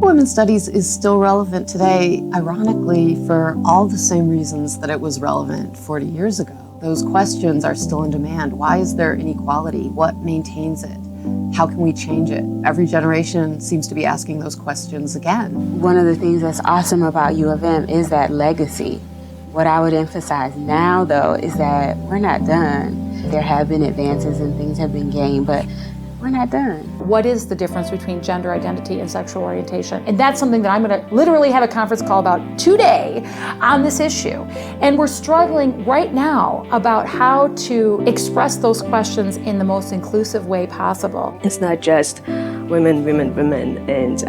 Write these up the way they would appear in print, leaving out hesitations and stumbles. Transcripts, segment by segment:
Women's studies is still relevant today, ironically, for all the same reasons that it was relevant 40 years ago. Those questions are still in demand. Why is there inequality? What maintains it? How can we change it? Every generation seems to be asking those questions again. One of the things that's awesome about U of M is that legacy. What I would emphasize now, though, is that we're not done. There have been advances and things have been gained, but we're not done. What is the difference between gender identity and sexual orientation? And that's something that I'm going to literally have a conference call about today on this issue. And we're struggling right now about how to express those questions in the most inclusive way possible. It's not just women, and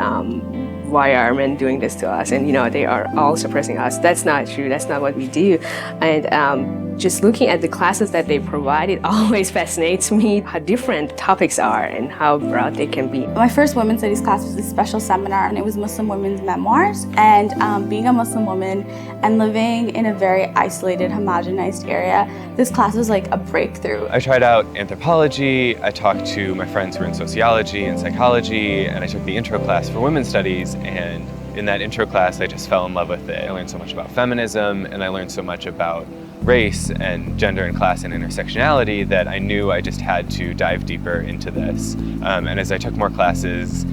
why are men doing this to us? And they are all suppressing us. That's not true. That's not what we do. And just looking at the classes that they provide, it always fascinates me how different topics are and how broad they can be. My first women's studies class was a special seminar, and it was Muslim women's memoirs. And being a Muslim woman and living in a very isolated, homogenized area, this class was like a breakthrough. I tried out anthropology, I talked to my friends who were in sociology and psychology, and I took the intro class for women's studies, and in that intro class I just fell in love with it. I learned so much about feminism, and I learned so much about race and gender and class and intersectionality that I knew I just had to dive deeper into this. And as I took more classes,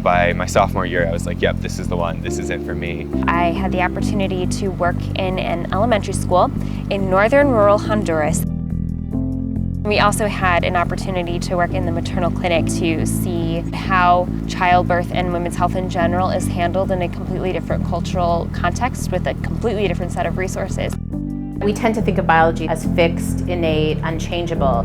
by my sophomore year, I was like, yep, this is the one, this is it for me. I had the opportunity to work in an elementary school in northern rural Honduras. We also had an opportunity to work in the maternal clinic to see how childbirth and women's health in general is handled in a completely different cultural context with a completely different set of resources. We tend to think of biology as fixed, innate, unchangeable,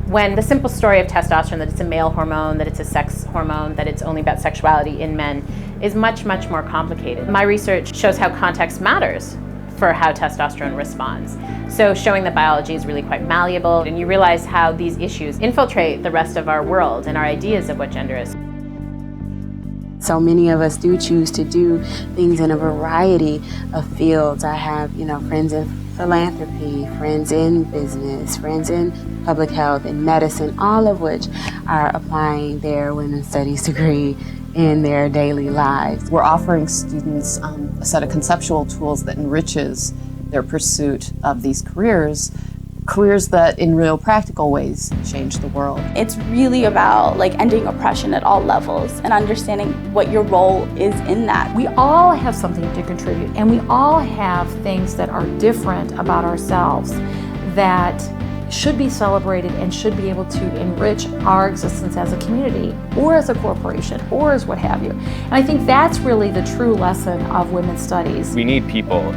when the simple story of testosterone, that it's a male hormone, that it's a sex hormone, that it's only about sexuality in men, is much, much more complicated. My research shows how context matters for how testosterone responds. So showing that biology is really quite malleable, and you realize how these issues infiltrate the rest of our world and our ideas of what gender is. So many of us do choose to do things in a variety of fields. I have, friends in philanthropy, friends in business, friends in public health and medicine, all of which are applying their women's studies degree in their daily lives. We're offering students a set of conceptual tools that enriches their pursuit of these careers that in real practical ways change the world. It's really about ending oppression at all levels and understanding what your role is in that. We all have something to contribute, and we all have things that are different about ourselves that should be celebrated and should be able to enrich our existence as a community or as a corporation or as what have you. And I think that's really the true lesson of women's studies. We need people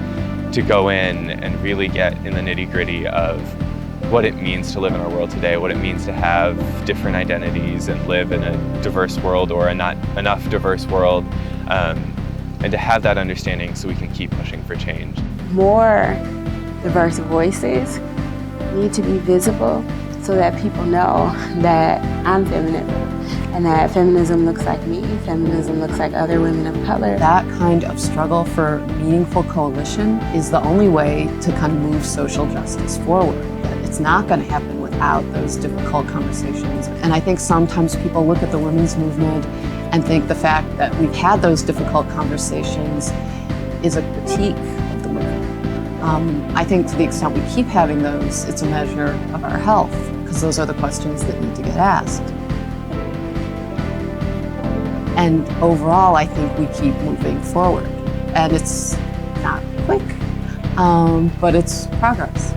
to go in and really get in the nitty-gritty of what it means to live in our world today, what it means to have different identities and live in a diverse world or a not enough diverse world, and to have that understanding so we can keep pushing for change. More diverse voices need to be visible so that people know that I'm feminine and that feminism looks like me, feminism looks like other women of color. That kind of struggle for meaningful coalition is the only way to kind of move social justice forward. It's not going to happen without those difficult conversations. And I think sometimes people look at the women's movement and think the fact that we've had those difficult conversations is a critique of the movement. I think to the extent we keep having those, it's a measure of our health, because those are the questions that need to get asked. And overall, I think we keep moving forward. And it's not quick, but it's progress.